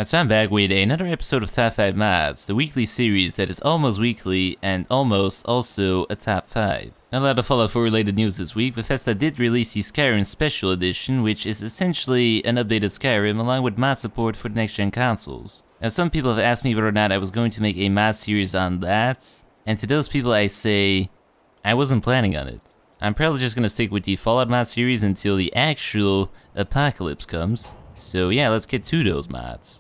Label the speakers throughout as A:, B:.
A: So I'm back with another episode of Top 5 Mods, the weekly series that is almost weekly and almost also a top 5. Not a lot of Fallout 4 related news this week. Bethesda did release the Skyrim Special Edition, which is essentially an updated Skyrim along with mod support for the next gen consoles. Now some people have asked me whether or not I was going to make a mod series on that, and to those people I say, I wasn't planning on it. I'm probably just gonna stick with the Fallout mod series until the actual apocalypse comes. So yeah, let's get to those mods.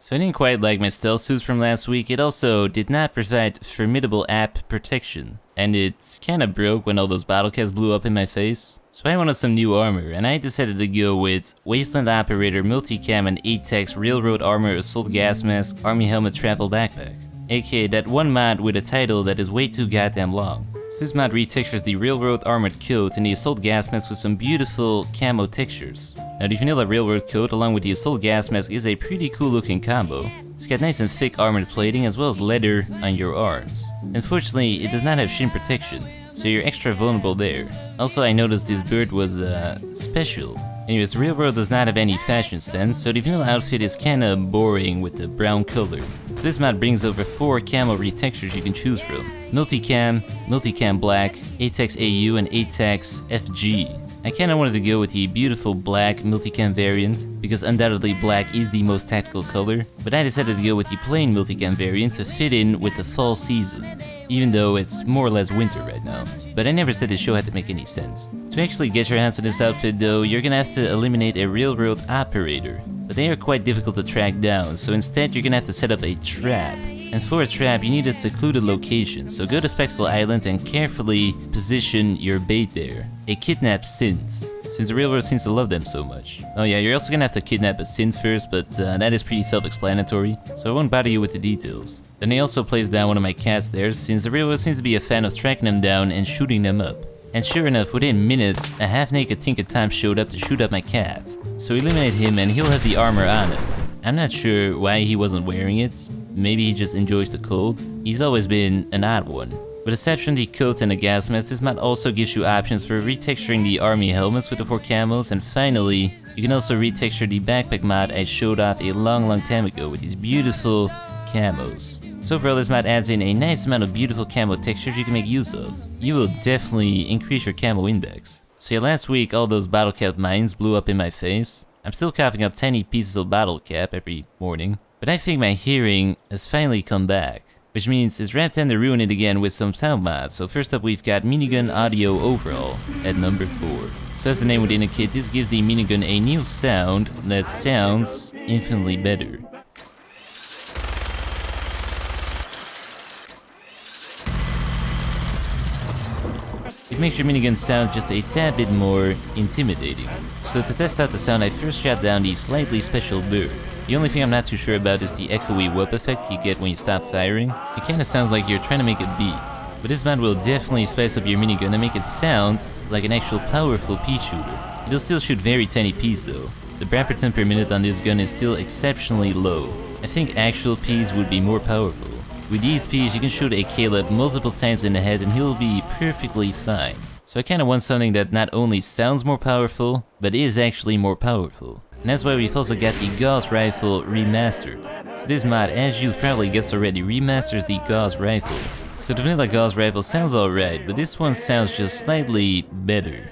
A: So I didn't quite like my stealth suits from last week. It also did not provide formidable app protection. And it's kinda broke when all those bottle caps blew up in my face. So I wanted some new armor, and I decided to go with Wasteland Operator, Multicam, and A-TACS Railroad Armor Assault Gas Mask Army Helmet Travel Backpack. AKA that one mod with a title that is way too goddamn long. So this mod retextures the Railroad Armored Coat and the Assault Gas Mask with some beautiful camo textures. Now the vanilla Railroad Coat along with the Assault Gas Mask is a pretty cool looking combo. It's got nice and thick armored plating as well as leather on your arms. Unfortunately, it does not have shin protection, so you're extra vulnerable there. Also, I noticed this bird was special. Anyways, the Railroad does not have any fashion sense, so the vanilla outfit is kinda boring with the brown color. So this mod brings over 4 camo retextures you can choose from. Multicam, Multicam Black, A-TACS AU, and A-TACS FG. I kinda wanted to go with the beautiful black Multicam variant, because undoubtedly black is the most tactical color, but I decided to go with the plain Multicam variant to fit in with the fall season, even though it's more or less winter right now. But I never said the show had to make any sense. To actually get your hands on this outfit though, you're gonna have to eliminate a railroad operator, but they are quite difficult to track down, so instead you're gonna have to set up a trap. And for a trap, you need a secluded location, so go to Spectacle Island and carefully position your bait there. A kidnapped synth, since the railroad seems to love them so much. Oh yeah, you're also gonna have to kidnap a synth first, but that is pretty self-explanatory, so I won't bother you with the details. Then I also placed down one of my cats there, since the railroad seems to be a fan of tracking them down and shooting them up. And sure enough, within minutes, a half-naked Tinker Time showed up to shoot up my cat. So eliminate him and he'll have the armor on him. I'm not sure why he wasn't wearing it. Maybe he just enjoys the cold. He's always been an odd one. But aside from the coat and the gas mask, this mod also gives you options for retexturing the army helmets with the 4 camos, and finally, you can also retexture the backpack mod I showed off a long time ago with these beautiful camos. So overall, this mod adds in a nice amount of beautiful camo textures you can make use of. You will definitely increase your camo index. So yeah, last week all those bottle cap mines blew up in my face. I'm still coughing up tiny pieces of bottle cap every morning, but I think my hearing has finally come back. Which means it's rap time to ruin it again with some sound mods. So first up we've got Minigun Audio Overhaul at number 4. So as the name would indicate, this gives the minigun a new sound that sounds infinitely better. It makes your minigun sound just a tad bit more intimidating. So to test out the sound, I first shot down the slightly special bird. The only thing I'm not too sure about is the echoey whoop effect you get when you stop firing. It kinda sounds like you're trying to make a beat. But this mod will definitely spice up your minigun and make it sound like an actual powerful pea shooter. It'll still shoot very tiny peas though. The brad per minute on this gun is still exceptionally low. I think actual peas would be more powerful. With these peas, you can shoot a Caleb multiple times in the head and he'll be perfectly fine. So I kinda want something that not only sounds more powerful, but is actually more powerful. And that's why we've also got the Gauss Rifle Remastered. So this mod, as you probably guessed already, remasters the Gauss Rifle. So the vanilla Gauss Rifle sounds alright, but this one sounds just slightly better.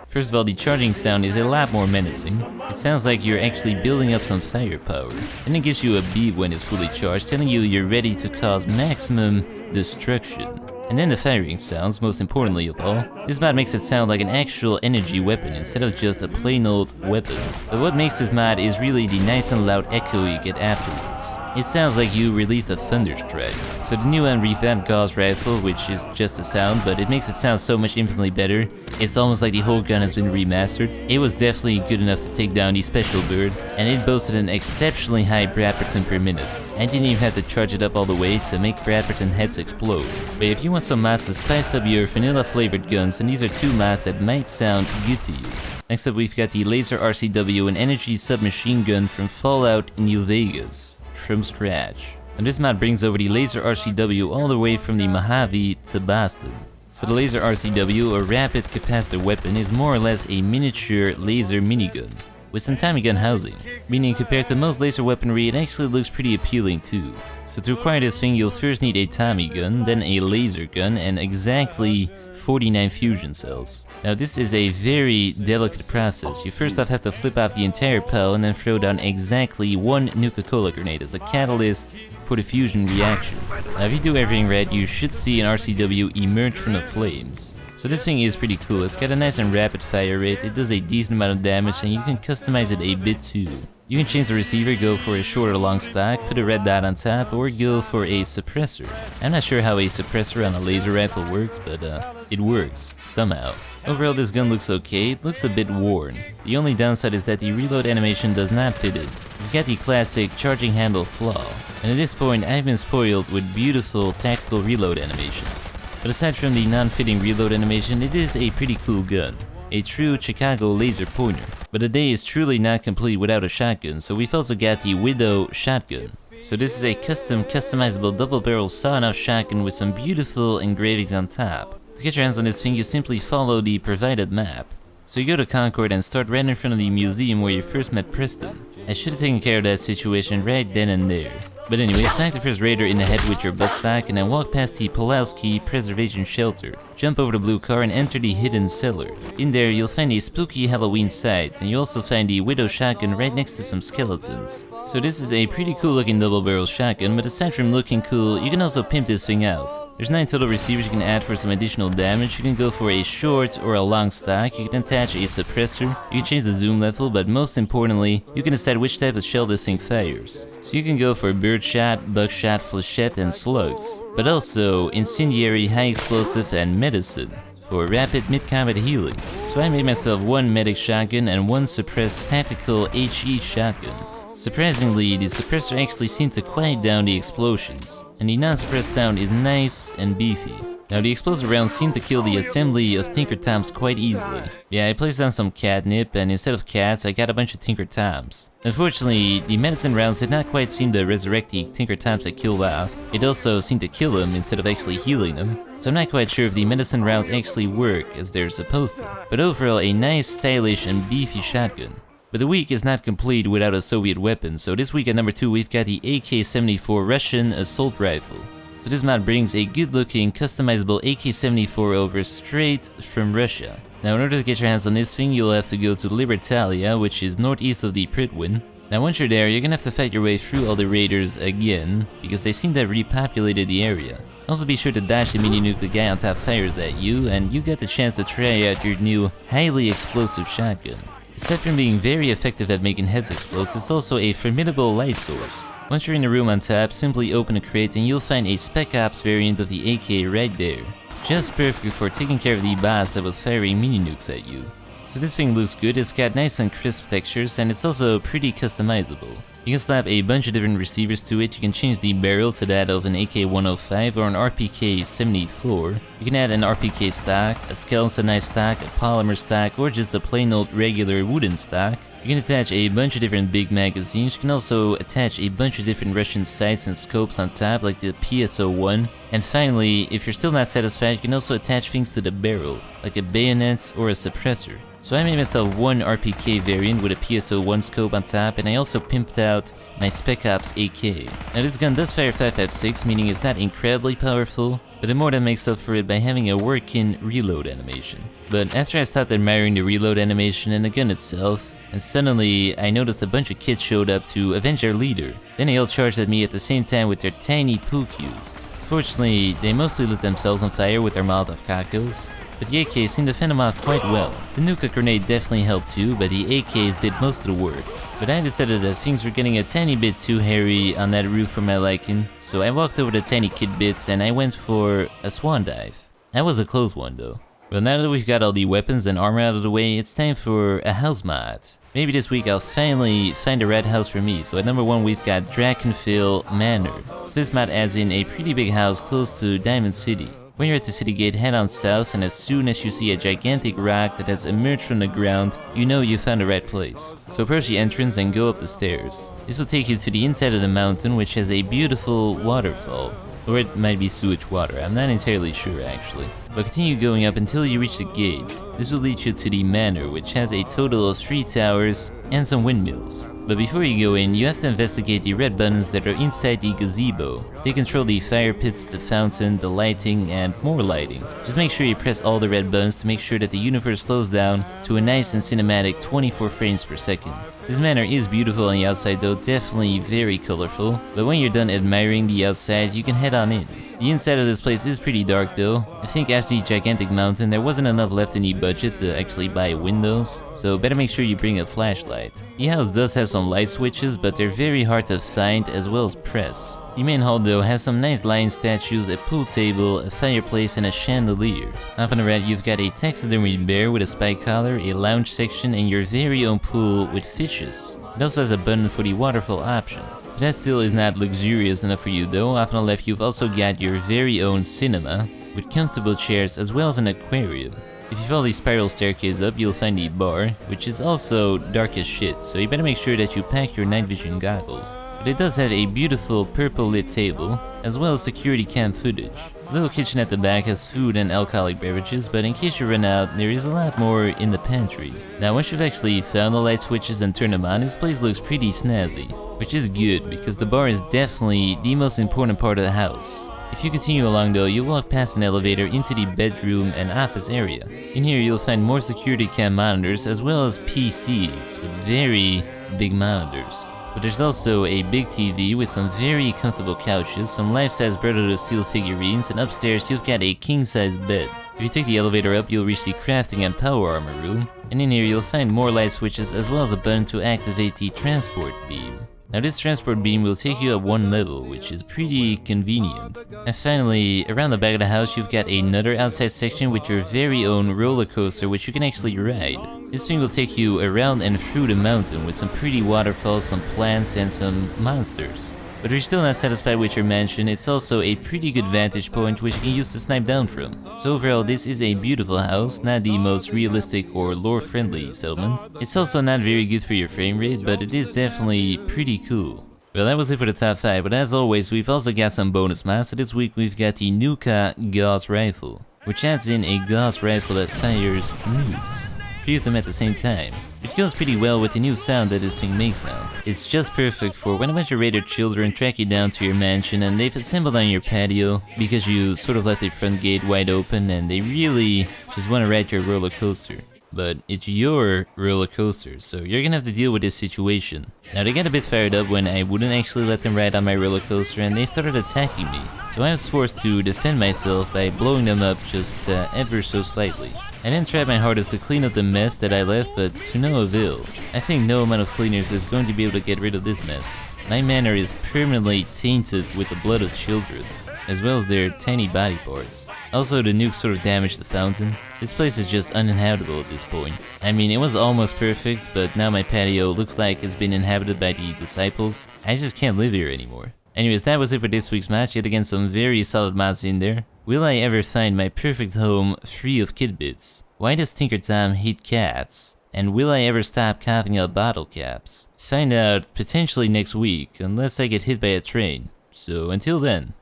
A: First of all, the charging sound is a lot more menacing. It sounds like you're actually building up some firepower. And it gives you a beep when it's fully charged, telling you you're ready to cause maximum destruction. And then the firing sounds, most importantly of all. This mod makes it sound like an actual energy weapon instead of just a plain old weapon. But what makes this mod is really the nice and loud echo you get afterwards. It sounds like you released a thunderstrike. So the new and revamped Gauss Rifle, which is just a sound, but it makes it sound so much infinitely better. It's almost like the whole gun has been remastered. It was definitely good enough to take down the special bird, and it boasted an exceptionally high Bradperton per minute. I didn't even have to charge it up all the way to make Bradperton heads explode. But if you want some mods to spice up your vanilla flavored guns, then these are 2 mods that might sound good to you. Next up we've got the Laser RCW and Energy Submachine Gun from Fallout New Vegas, from scratch. And this mod brings over the Laser RCW all the way from the Mojave to Boston. So the Laser RCW, or rapid capacitor weapon, is more or less a miniature laser minigun, with some Tommy gun housing, meaning compared to most laser weaponry it actually looks pretty appealing too. So to acquire this thing you'll first need a Tommy gun, then a laser gun, and exactly 49 fusion cells. Now this is a very delicate process. You first off have to flip off the entire pile and then throw down exactly one Nuka Cola grenade as a catalyst for the fusion reaction. Now if you do everything right you should see an RCW emerge from the flames. So this thing is pretty cool. It's got a nice and rapid fire rate, it does a decent amount of damage, and you can customize it a bit too. You can change the receiver, go for a short or long stock, put a red dot on top, or go for a suppressor. I'm not sure how a suppressor on a laser rifle works, but it works, somehow. Overall this gun looks okay, it looks a bit worn. The only downside is that the reload animation does not fit it. It's got the classic charging handle flaw, and at this point I've been spoiled with beautiful tactical reload animations. But aside from the non-fitting reload animation, it is a pretty cool gun. A true Chicago laser pointer. But the day is truly not complete without a shotgun, so we've also got the Widow shotgun. So this is a customizable double-barrel sawn-off shotgun with some beautiful engravings on top. To get your hands on this thing, you simply follow the provided map. So you go to Concord and start right in front of the museum where you first met Preston. I should have taken care of that situation right then and there. But anyway, smack the first raider in the head with your buttstock and then walk past the Pulowski Preservation Shelter. Jump over the blue car and enter the hidden cellar. In there you'll find a spooky Halloween site, and you'll also find the Widow shotgun right next to some skeletons. So this is a pretty cool looking double barrel shotgun, but aside from looking cool, you can also pimp this thing out. There's 9 total receivers you can add for some additional damage. You can go for a short or a long stock, you can attach a suppressor, you can change the zoom level, but most importantly, you can decide which type of shell this thing fires. So you can go for birdshot, buckshot, flechette, and slugs, but also incendiary, high explosive, and medicine for rapid mid-combat healing. So I made myself one medic shotgun and one suppressed tactical HE shotgun. Surprisingly, the suppressor actually seemed to quiet down the explosions, and the non-suppressed sound is nice and beefy. Now the explosive rounds seem to kill the assembly of Tinker Toms quite easily. Yeah, I placed down some catnip, and instead of cats, I got a bunch of Tinker Toms. Unfortunately, the medicine rounds did not quite seem to resurrect the Tinker Toms I killed off. It also seemed to kill them instead of actually healing them. So I'm not quite sure if the medicine rounds actually work as they're supposed to. But overall, a nice, stylish, and beefy shotgun. But the week is not complete without a Soviet weapon, so this week at number 2 we've got the AK-74 Russian Assault Rifle. So this mod brings a good looking customizable AK-74 over straight from Russia. Now in order to get your hands on this thing you'll have to go to Libertalia, which is northeast of the Pridwin. Now once you're there you're gonna have to fight your way through all the raiders again, because they seem to have repopulated the area. Also be sure to dodge the mini nuke the guy on top fires at you, and you get the chance to try out your new highly explosive shotgun. Aside from being very effective at making heads explode, it's also a formidable light source. Once you're in the room on top, simply open a crate and you'll find a Spec Ops variant of the AK right there. Just perfect for taking care of the boss that was firing mini nukes at you. So this thing looks good, it's got nice and crisp textures, and it's also pretty customizable. You can slap a bunch of different receivers to it, you can change the barrel to that of an AK-105 or an RPK-74. You can add an RPK stock, a skeletonized stock, a polymer stock, or just a plain old regular wooden stock. You can attach a bunch of different big magazines. You can also attach a bunch of different Russian sights and scopes on top, like the PSO-1. And finally, if you're still not satisfied, you can also attach things to the barrel, like a bayonet or a suppressor. So I made myself one RPK variant with a PSO-1 scope on top, and I also pimped out my Spec Ops AK. Now this gun does fire 5.56, meaning it's not incredibly powerful, but it more than makes up for it by having a working reload animation. But after I stopped admiring the reload animation and the gun itself, and suddenly I noticed a bunch of kids showed up to avenge our leader. Then they all charged at me at the same time with their tiny pool cues. Fortunately, they mostly lit themselves on fire with their Molotov cocktails, but the AKs seemed to fend them off quite well. The Nuka grenade definitely helped too, but the AKs did most of the work. But I decided that things were getting a tiny bit too hairy on that roof for my liking, so I walked over the tiny kid bits and I went for a swan dive. That was a close one though. Well, now that we've got all the weapons and armor out of the way, it's time for a house mod. Maybe this week I'll finally find a red house for me. So at number 1 we've got DrakenVale Manor. So this mod adds in a pretty big house close to Diamond City. When you're at the city gate, head on south, and as soon as you see a gigantic rock that has emerged from the ground, you know you found the right place. So approach the entrance and go up the stairs. This will take you to the inside of the mountain, which has a beautiful waterfall. Or it might be sewage water, I'm not entirely sure actually. But continue going up until you reach the gate. This will lead you to the Manor, which has a total of 3 towers and some windmills. But before you go in, you have to investigate the red buttons that are inside the gazebo. They control the fire pits, the fountain, the lighting, and more lighting. Just make sure you press all the red buttons to make sure that the universe slows down to a nice and cinematic 24 frames per second. This manor is beautiful on the outside though, definitely very colorful, but when you're done admiring the outside, you can head on in. The inside of this place is pretty dark though. I think after the gigantic mountain there wasn't enough left in the budget to actually buy windows, so better make sure you bring a flashlight. The house does have some light switches, but they're very hard to find as well as press. The main hall though has some nice lion statues, a pool table, a fireplace, and a chandelier. Off on the right you've got a taxidermy bear with a spike collar, a lounge section, and your very own pool with fishes. It also has a button for the waterfall option. But that still is not luxurious enough for you though. Off on the left you've also got your very own cinema, with comfortable chairs as well as an aquarium. If you follow the spiral staircase up, you'll find the bar, which is also dark as shit, so you better make sure that you pack your night vision goggles. But it does have a beautiful purple lit table, as well as security cam footage. The little kitchen at the back has food and alcoholic beverages, but in case you run out, there is a lot more in the pantry. Now once you've actually found the light switches and turned them on, this place looks pretty snazzy. Which is good, because the bar is definitely the most important part of the house. If you continue along though, you'll walk past an elevator into the bedroom and office area. In here you'll find more security cam monitors as well as PCs with very big monitors. But there's also a big TV with some very comfortable couches, some life-size Brotherhood of Steel figurines, and upstairs you've got a king-size bed. If you take the elevator up, you'll reach the crafting and power armor room, and in here you'll find more light switches as well as a button to activate the transport beam. Now this transport beam will take you up one level, which is pretty convenient. And finally, around the back of the house you've got another outside section with your very own roller coaster which you can actually ride. This thing will take you around and through the mountain with some pretty waterfalls, some plants, and some monsters. But if you're still not satisfied with your mansion, it's also a pretty good vantage point which you can use to snipe down from. So overall, this is a beautiful house, not the most realistic or lore-friendly settlement. It's also not very good for your frame rate, but it is definitely pretty cool. Well, that was it for the top 5, but as always, we've also got some bonus mods. So this week we've got the Nuka Gauss Rifle, which adds in a Gauss rifle that fires nukes. 3 of them at the same time, which goes pretty well with the new sound that this thing makes now. It's just perfect for when a bunch of raider children track you down to your mansion and they've assembled on your patio because you sort of left the front gate wide open and they really just want to ride your roller coaster. But it's your roller coaster, so you're gonna have to deal with this situation. Now they got a bit fired up when I wouldn't actually let them ride on my roller coaster and they started attacking me. So I was forced to defend myself by blowing them up just ever so slightly. I then tried my hardest to clean up the mess that I left, but to no avail. I think no amount of cleaners is going to be able to get rid of this mess. My manor is permanently tainted with the blood of children, as well as their tiny body parts. Also, the nuke sort of damaged the fountain. This place is just uninhabitable at this point. I mean, it was almost perfect, but now my patio looks like it's been inhabited by the disciples. I just can't live here anymore. Anyways, that was it for this week's match. Yet again, some very solid mods in there. Will I ever find my perfect home free of kid bits? Why does Tinker Tom hate cats? And will I ever stop coughing up bottle caps? Find out potentially next week, unless I get hit by a train. So until then.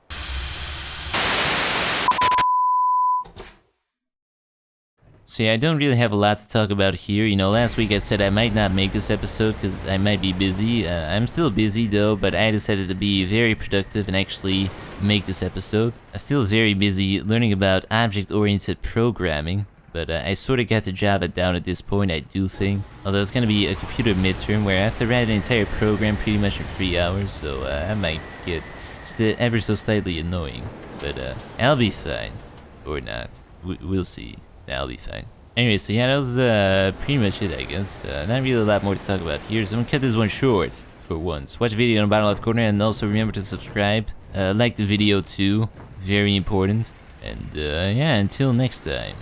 A: So yeah, I don't really have a lot to talk about here. You know, last week I said I might not make this episode because I might be busy. I'm still busy though, but I decided to be very productive and actually make this episode. I'm still very busy learning about object-oriented programming, but I sort of got the Java down at this point, I do think. Although it's going to be a computer midterm where I have to write an entire program pretty much in 3 hours, so I might get just ever so slightly annoying. But I'll be fine. Or not. We'll see. I'll be fine. Anyway, so yeah, that was pretty much it, I guess. Not really a lot more to talk about here, so I'm gonna cut this one short for once. Watch the video in the bottom left corner, and also remember to subscribe. Like the video too, very important. And yeah, until next time.